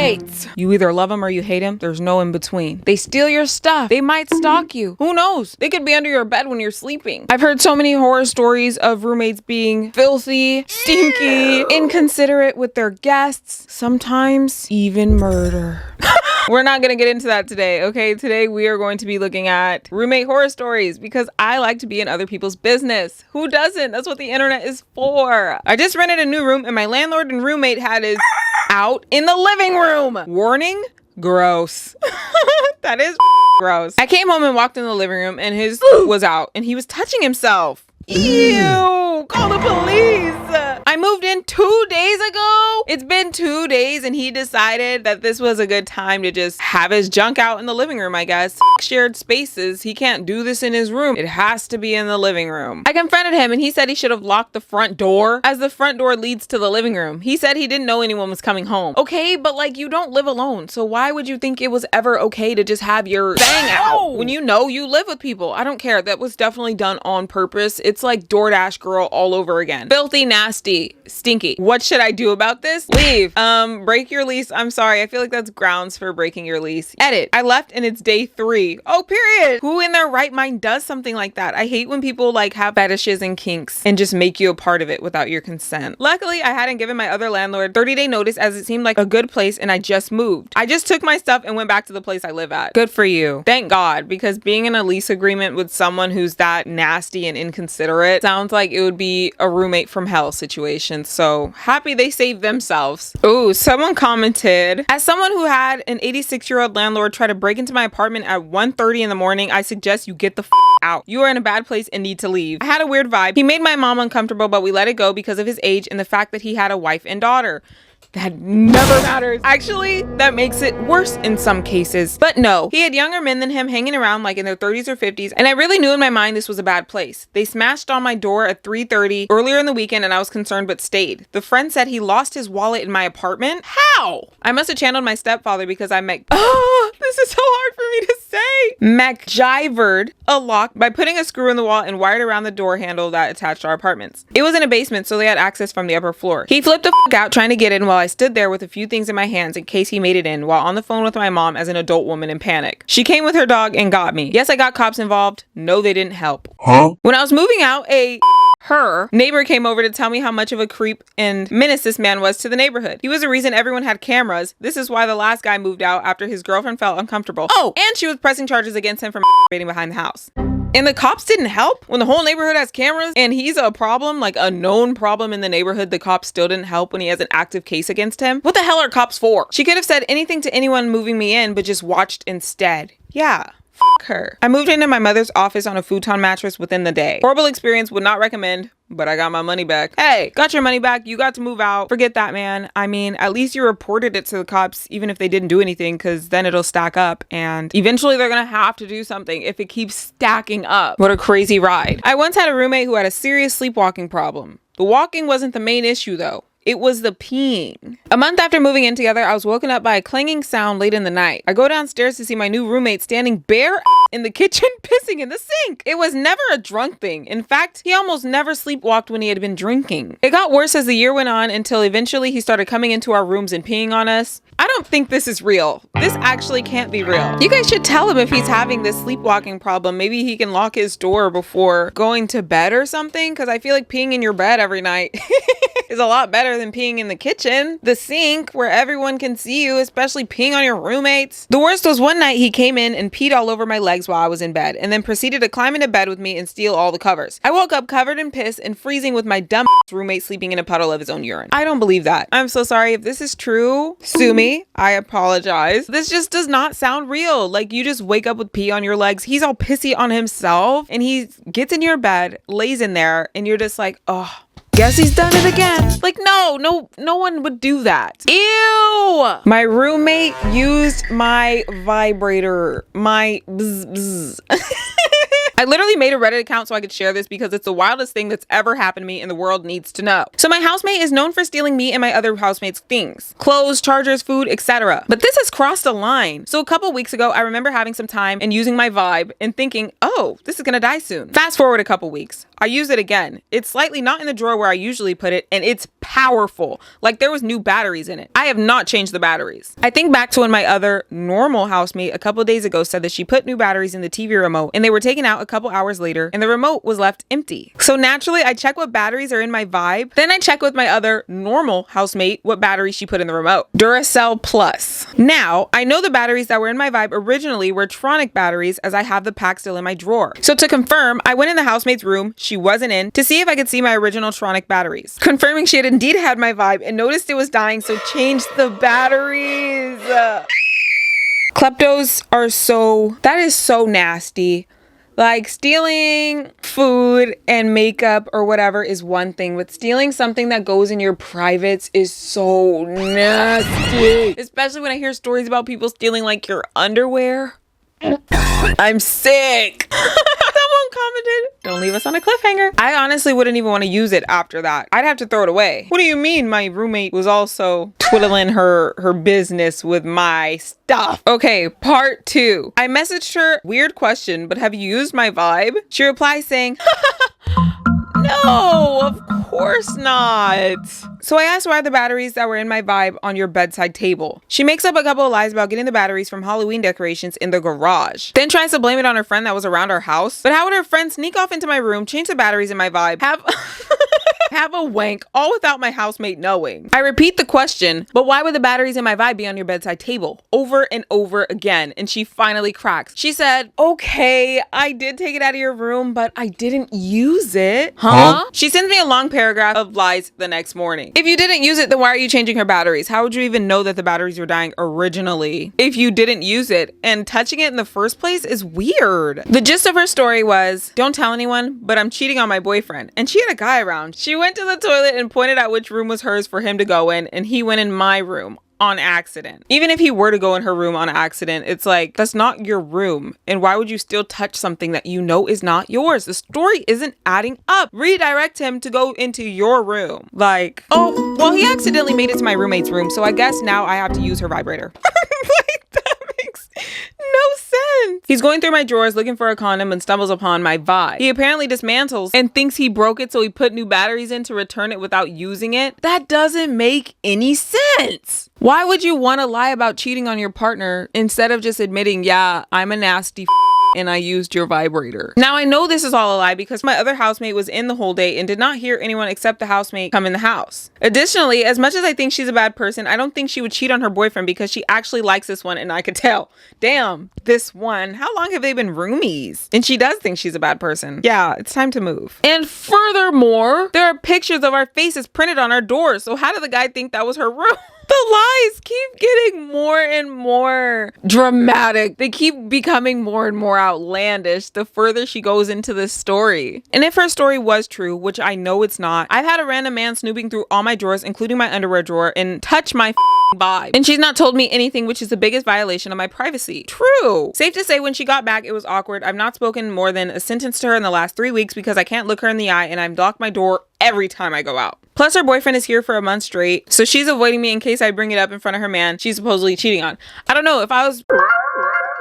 Roommates. You either love them or you hate them. There's no in between. They steal your stuff. They might stalk you. Who knows? They could be under your bed when you're sleeping. I've heard so many horror stories of roommates being filthy, stinky, inconsiderate with their guests, sometimes even murder. We're not gonna get into that today, okay? Today we are going to be looking at roommate horror stories because I like to be in other people's business. Who doesn't? That's what the internet is for. I just rented a new room and my landlord and roommate had his out in the living room. Warning, gross. That is gross. I came home and walked in the living room and his was out and he was touching himself. Ew, call the police. I moved in 2 days ago. It's been 2 days and he decided that this was a good time to just have his junk out in the living room, I guess. Shared spaces. He can't do this in his room. It has to be in the living room. I confronted him and he said he should have locked the front door as the front door leads to the living room. He said he didn't know anyone was coming home. Okay, but like you don't live alone. So why would you think it was ever okay to just have your thing out when you know you live with people? I don't care. That was definitely done on purpose. It's like DoorDash girl all over again. Filthy, nasty, stinky. What should I do about this? Leave. Break your lease. I'm sorry. I feel like that's grounds for breaking your lease. Edit. I left and it's day 3. Oh, period. Who in their right mind does something like that? I hate when people like have fetishes and kinks and just make you a part of it without your consent. Luckily, I hadn't given my other landlord 30-day notice as it seemed like a good place and I just moved. I just took my stuff and went back to the place I live at. Good for you. Thank God, because being in a lease agreement with someone who's that nasty and inconsiderate sounds like it would be a roommate from hell situation. So happy they saved themselves. Ooh, someone commented, as someone who had an 86-year-old landlord try to break into my apartment at 1:30 in the morning, I suggest you get the out. You are in a bad place and need to leave. I had a weird vibe. He made my mom uncomfortable, but we let it go because of his age and the fact that he had a wife and daughter. That never matters. Actually, that makes it worse in some cases. But no, he had younger men than him hanging around like in their 30s or 50s, and I really knew in my mind this was a bad place. They smashed on my door at 3:30 earlier in the weekend and I was concerned but stayed. The friend said he lost his wallet in my apartment. How? I must have channeled my stepfather because I this is so hard for me to say. MacGyvered a lock by putting a screw in the wall and wired around the door handle that attached our apartments. It was in a basement, so they had access from the upper floor. He flipped the out trying to get in while I stood there with a few things in my hands in case he made it in while on the phone with my mom as an adult woman in panic. She came with her dog and got me. Yes, I got cops involved. No, they didn't help. Huh? When I was moving out, her neighbor came over to tell me how much of a creep and menace this man was to the neighborhood. He was the reason everyone had cameras. This is why the last guy moved out after his girlfriend felt uncomfortable. Oh, and she was pressing charges against him for masturbating behind the house. And the cops didn't help? When the whole neighborhood has cameras and he's a problem, like a known problem in the neighborhood, the cops still didn't help when he has an active case against him? What the hell are cops for? She could have said anything to anyone moving me in, but just watched instead. Yeah. Fuck her. I moved into my mother's office on a futon mattress within the day. Horrible experience, would not recommend, but I got my money back. Hey, got your money back. You got to move out. Forget that, man. I mean, at least you reported it to the cops, even if they didn't do anything, because then it'll stack up and eventually they're gonna have to do something if it keeps stacking up. What a crazy ride. I once had a roommate who had a serious sleepwalking problem. The walking wasn't the main issue though. It was the peeing. A month after moving in together, I was woken up by a clanging sound late in the night. I go downstairs to see my new roommate standing bare in the kitchen pissing in the sink. It was never a drunk thing. In fact, he almost never sleepwalked when he had been drinking. It got worse as the year went on until eventually he started coming into our rooms and peeing on us. I don't think this is real. This actually can't be real. You guys should tell him if he's having this sleepwalking problem. Maybe he can lock his door before going to bed or something, because I feel like peeing in your bed every night is a lot better than peeing in the kitchen, the sink, where everyone can see you, especially peeing on your roommates. The worst was one night he came in and peed all over my legs while I was in bed, and then proceeded to climb into bed with me and steal all the covers. I woke up covered in piss and freezing with my dumb roommate sleeping in a puddle of his own urine. I don't believe that. I'm so sorry. If this is true, sue me. I apologize. This just does not sound real. Like, you just wake up with pee on your legs. He's all pissy on himself and he gets in your bed, lays in there, and you're just like, oh, guess he's done it again. Like, no one would do that. Ew! My roommate used my vibrator. My bzz bzz. I literally made a Reddit account so I could share this because it's the wildest thing that's ever happened to me and the world needs to know. So my housemate is known for stealing me and my other housemates' things. Clothes, chargers, food, etc. But this has crossed a line. So a couple weeks ago, I remember having some time and using my vibe and thinking, oh, this is gonna die soon. Fast forward a couple weeks. I use it again. It's slightly not in the drawer where I usually put it, and it's powerful. Like there was new batteries in it. I have not changed the batteries. I think back to when my other normal housemate a couple days ago said that she put new batteries in the TV remote and they were taken out a couple hours later and the remote was left empty. So naturally, I check what batteries are in my vibe. Then I check with my other normal housemate what batteries she put in the remote. Duracell Plus. Now, I know the batteries that were in my vibe originally were Tronic batteries as I have the pack still in my drawer. So to confirm, I went in the housemate's room she wasn't in to see if I could see my original Tronic batteries. Confirming she had indeed had my vibe and noticed it was dying, so changed the batteries. Kleptos are that is so nasty. Like stealing food and makeup or whatever is one thing, but stealing something that goes in your privates is so nasty. Especially when I hear stories about people stealing like your underwear. I'm sick. Someone commented, don't leave us on a cliffhanger. I honestly wouldn't even want to use it after that. I'd have to throw it away. What do you mean my roommate was also twiddling her business with my stuff? Okay, part 2. I messaged her, weird question, but have you used my vibe? She replies saying, no, of course not. So I asked why the batteries that were in my vibe on your bedside table. She makes up a couple of lies about getting the batteries from Halloween decorations in the garage. Then tries to blame it on her friend that was around our house. But how would her friend sneak off into my room, change the batteries in my vibe, have a wank, all without my housemate knowing? I repeat the question, but why would the batteries in my vibe be on your bedside table? Over and over again. And she finally cracks. She said, okay, I did take it out of your room, but I didn't use it. Huh? She sends me a long paragraph of lies the next morning. If you didn't use it, then why are you changing her batteries? How would you even know that the batteries were dying originally if you didn't use it? And touching it in the first place is weird. The gist of her story was, don't tell anyone, but I'm cheating on my boyfriend. And she had a guy around. She went to the toilet and pointed out which room was hers for him to go in, and he went in my room on accident. Even if he were to go in her room on accident, it's like, that's not your room. And why would you still touch something that you know is not yours? The story isn't adding up. Redirect him to go into your room. Like, oh, well, he accidentally made it to my roommate's room, so I guess now I have to use her vibrator. Like, that makes no sense. He's going through my drawers looking for a condom and stumbles upon my vibe. He apparently dismantles and thinks he broke it, so he put new batteries in to return it without using it. That doesn't make any sense. Why would you want to lie about cheating on your partner instead of just admitting, yeah, I'm a nasty and I used your vibrator? Now, I know this is all a lie because my other housemate was in the whole day and did not hear anyone except the housemate come in the house. Additionally, as much as I think she's a bad person, I don't think she would cheat on her boyfriend because she actually likes this one, and I could tell. Damn, this one. How long have they been roomies? And she does think she's a bad person. Yeah, it's time to move. And furthermore, there are pictures of our faces printed on our doors. So how did the guy think that was her room? The lies keep getting more and more dramatic. They keep becoming more and more outlandish the further she goes into this story. And if her story was true, which I know it's not, I've had a random man snooping through all my drawers, including my underwear drawer, and touch my vibe. And she's not told me anything, which is the biggest violation of my privacy. True. Safe to say, when she got back, it was awkward. I've not spoken more than a sentence to her in the last 3 weeks because I can't look her in the eye, and I've locked my door every time I go out. Plus, her boyfriend is here for a month straight, so she's avoiding me in case I bring it up in front of her man she's supposedly cheating on. I don't know, if I was...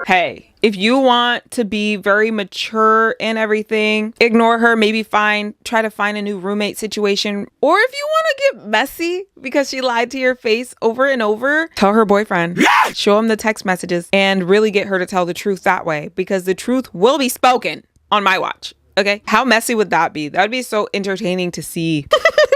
Hey, if you want to be very mature and everything, ignore her, maybe try to find a new roommate situation. Or if you want to get messy because she lied to your face over and over, tell her boyfriend. Yes! Show him the text messages and really get her to tell the truth that way, because the truth will be spoken on my watch. Okay, how messy would that be? That would be so entertaining to see.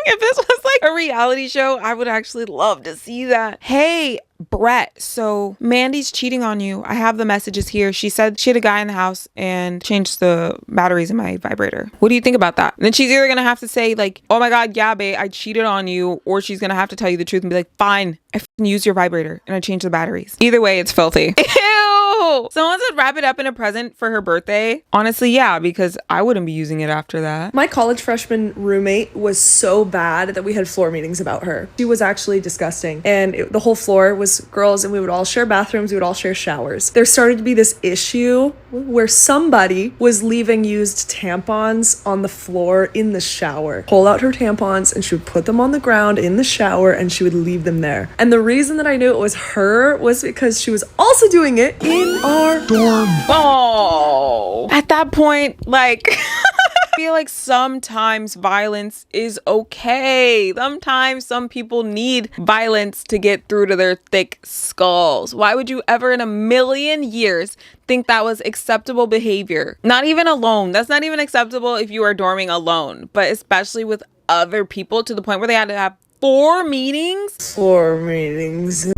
If this was like a reality show, I would actually love to see that. Hey, Brett, so Mandy's cheating on you. I have the messages here. She said she had a guy in the house and changed the batteries in my vibrator. What do you think about that? And then she's either gonna have to say like, oh my God, yeah, babe, I cheated on you. Or she's gonna have to tell you the truth and be like, fine, I used your vibrator and I changed the batteries. Either way, it's filthy. Ew! Someone said wrap it up in a present for her birthday. Honestly, yeah, because I wouldn't be using it after that. My college freshman roommate was so bad that we had floor meetings about her. She was actually disgusting. And the whole floor was girls, and we would all share bathrooms. We would all share showers. There started to be this issue where somebody was leaving used tampons on the floor in the shower. Pull out her tampons and she would put them on the ground in the shower and she would leave them there. And the reason that I knew it was her was because she was also doing it in our dorm. Oh, at that point, like, I feel like sometimes violence is okay. Sometimes some people need violence to get through to their thick skulls. Why would you ever in a million years think that was acceptable behavior? Not even alone. That's not even acceptable if you are dorming alone, but especially with other people, to the point where they had to have 4 meetings. 4 meetings.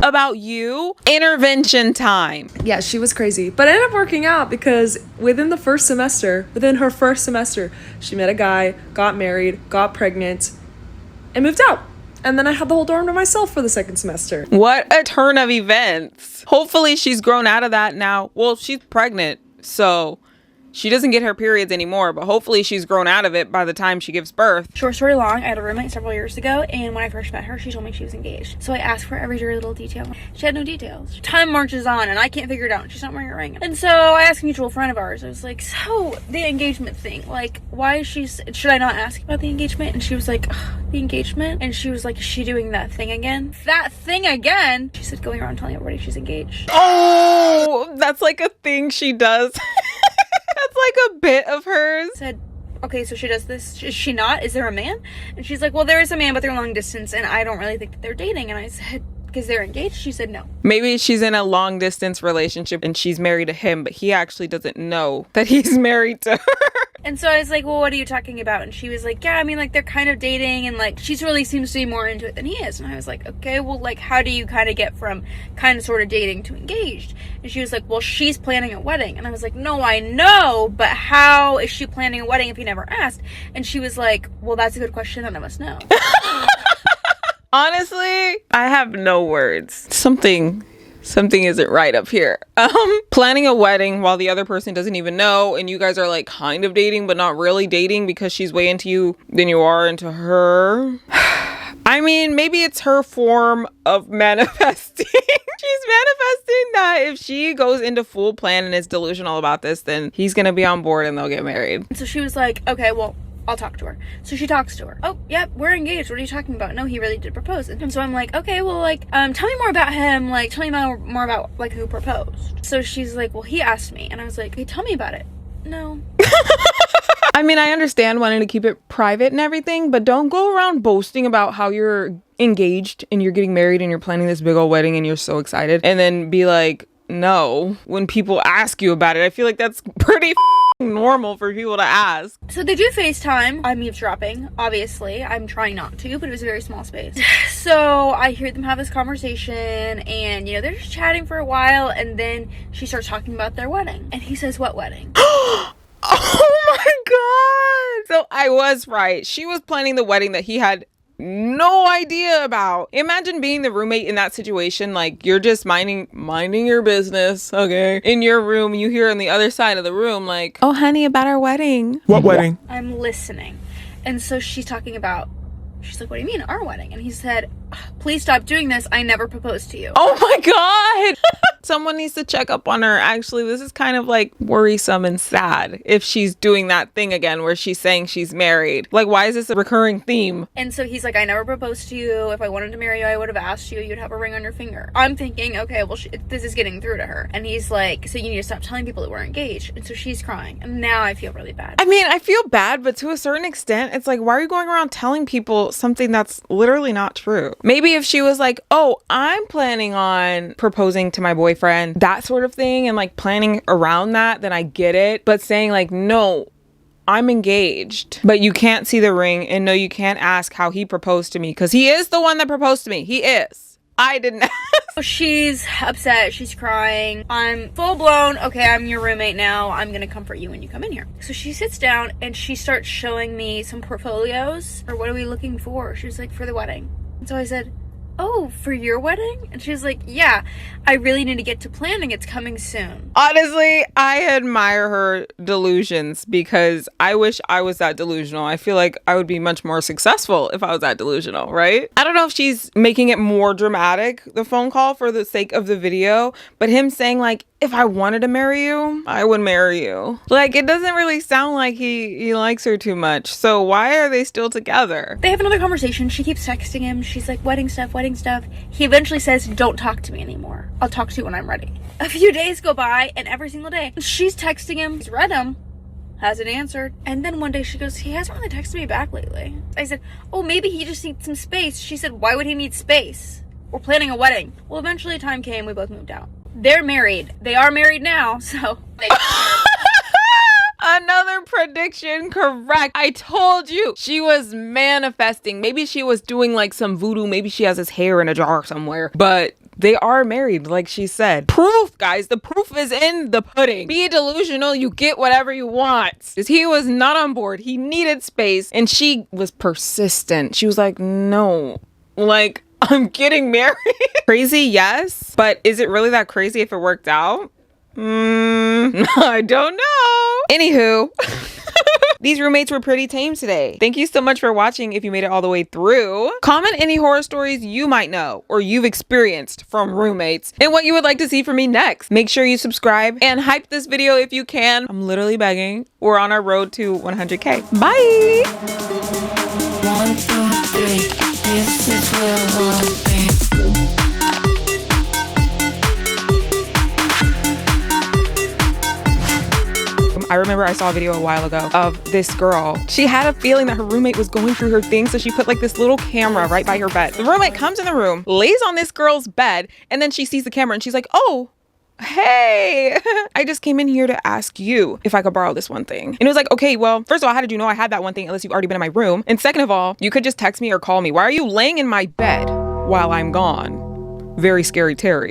About you. Intervention time. Yeah, she was crazy. But it ended up working out because within her first semester, she met a guy, got married, got pregnant, and moved out. And then I had the whole dorm to myself for the second semester. What a turn of events. Hopefully she's grown out of that now. Well, she's pregnant, so she doesn't get her periods anymore, but hopefully she's grown out of it by the time she gives birth. Short story long, I had a roommate several years ago, and when I first met her, she told me she was engaged. So I asked for every dirty little detail. She had no details. Time marches on, and I can't figure it out. She's not wearing a ring. And so I asked a mutual friend of ours, I was like, so, the engagement thing, like, why is she, should I not ask about the engagement? And she was like, the engagement? And she was like, is she doing that thing again? That thing again? She said, going around telling everybody she's engaged. Oh, that's like a thing she does. That's like a bit of hers. Said, okay, so she does this. Is she not? Is there a man? And she's like, well, there is a man, but they're long distance, and I don't really think that they're dating. And I said, because they're engaged? She said no. Maybe she's in a long distance relationship and she's married to him, but he actually doesn't know that he's married to her. And so I was like, well, what are you talking about? And she was like, yeah, I mean, like, they're kind of dating, and like, she's really seems to be more into it than he is. And I was like, okay, well, like, how do you kind of get from kind of sort of dating to engaged? And she was like, well, she's planning a wedding. And I was like, no, I know, but how is she planning a wedding if he never asked? And she was like, well, that's a good question, none of us know. Honestly, I have no words. Something isn't right up here. Planning a wedding while the other person doesn't even know, and you guys are like kind of dating but not really dating because she's way into you than you are into her. I mean, maybe it's her form of manifesting. She's manifesting that if she goes into full plan and is delusional about this, then he's gonna be on board and they'll get married. And so she was like, okay, well, I'll talk to her. So she talks to her. Oh, yep, we're engaged. What are you talking about? No, he really did propose. And so I'm like, okay, well, like, tell me more about him. Like, tell me more about, like, who proposed. So she's like, well, he asked me. And I was like, hey, tell me about it. No. I mean, I understand wanting to keep it private and everything, but don't go around boasting about how you're engaged and you're getting married and you're planning this big old wedding and you're so excited. And then be like, no, when people ask you about it. I feel like that's pretty normal for people to ask. So they do FaceTime. I'm eavesdropping, obviously. I'm trying not to, but it was a very small space. So I hear them have this conversation, and, you know, they're just chatting for a while, and then she starts talking about their wedding. And he says, what wedding? Oh my God. So I was right. She was planning the wedding that he had no idea about. Imagine being the roommate in that situation. Like, you're just minding your business, okay, in your room. You hear on the other side of the room, like, oh honey, about our wedding. What wedding? I'm listening. And so she's talking about, she's like, what do you mean, our wedding? And he said, please stop doing this. I never proposed to you. Oh my God. Someone needs to check up on her. Actually, this is kind of like worrisome and sad if she's doing that thing again where she's saying she's married. Like, why is this a recurring theme? And so he's like, I never proposed to you. If I wanted to marry you, I would have asked you. You'd have a ring on your finger. I'm thinking, okay, well, this is getting through to her. And he's like, so you need to stop telling people that we're engaged. And so she's crying. And now I feel really bad. I mean, I feel bad, but to a certain extent, it's like, why are you going around telling people something that's literally not true? Maybe if she was like, oh, I'm planning on proposing to my boyfriend, that sort of thing, and like planning around that, then I get it. But saying like, no, I'm engaged, but you can't see the ring, and no, you can't ask how he proposed to me, because he is the one that proposed to me. He is. I didn't ask. She's upset. She's crying. I'm full blown, okay, I'm your roommate now. I'm gonna comfort you when you come in here. So she sits down and she starts showing me some portfolios. Or what are we looking for? She was like, for the wedding. And so I said, oh, for your wedding? And she was like, yeah, I really need to get to planning. It's coming soon. Honestly, I admire her delusions because I wish I was that delusional. I feel like I would be much more successful if I was that delusional, right? I don't know if she's making it more dramatic, the phone call, for the sake of the video, but him saying like, if I wanted to marry you, I would marry you. Like, it doesn't really sound like he likes her too much. So why are they still together? They have another conversation. She keeps texting him. She's like, wedding stuff, wedding stuff. He eventually says, don't talk to me anymore. I'll talk to you when I'm ready. A few days go by, and every single day, she's texting him. He's read him. Hasn't answered. And then one day she goes, he hasn't really texted me back lately. I said, oh, maybe he just needs some space. She said, why would he need space? We're planning a wedding. Well, eventually time came. We both moved out. They're married. They are married now, so they Another prediction correct. I told you she was manifesting. Maybe she was doing like some voodoo. Maybe she has his hair in a jar somewhere. But they are married, like she said. Proof, guys. The proof is in the pudding. Be delusional. You get whatever you want. Because he was not on board. He needed space. And she was persistent. She was like, no. Like, I'm getting married. Crazy, yes. But is it really that crazy if it worked out? I don't know. Anywho, these roommates were pretty tame today. Thank you so much for watching if you made it all the way through. Comment any horror stories you might know or you've experienced from roommates and what you would like to see from me next. Make sure you subscribe and hype this video if you can. I'm literally begging. We're on our road to 100K. Bye. 1, 2, 3. This is where we'll be. I remember I saw a video a while ago of this girl. She had a feeling that her roommate was going through her thing, so she put like this little camera right by her bed. The roommate comes in the room, lays on this girl's bed, and then she sees the camera and she's like, oh, hey, I just came in here to ask you if I could borrow this one thing. And it was like, okay, well, first of all, how did you know I had that one thing unless you've already been in my room? And second of all, you could just text me or call me. Why are you laying in my bed while I'm gone? Very scary Terry.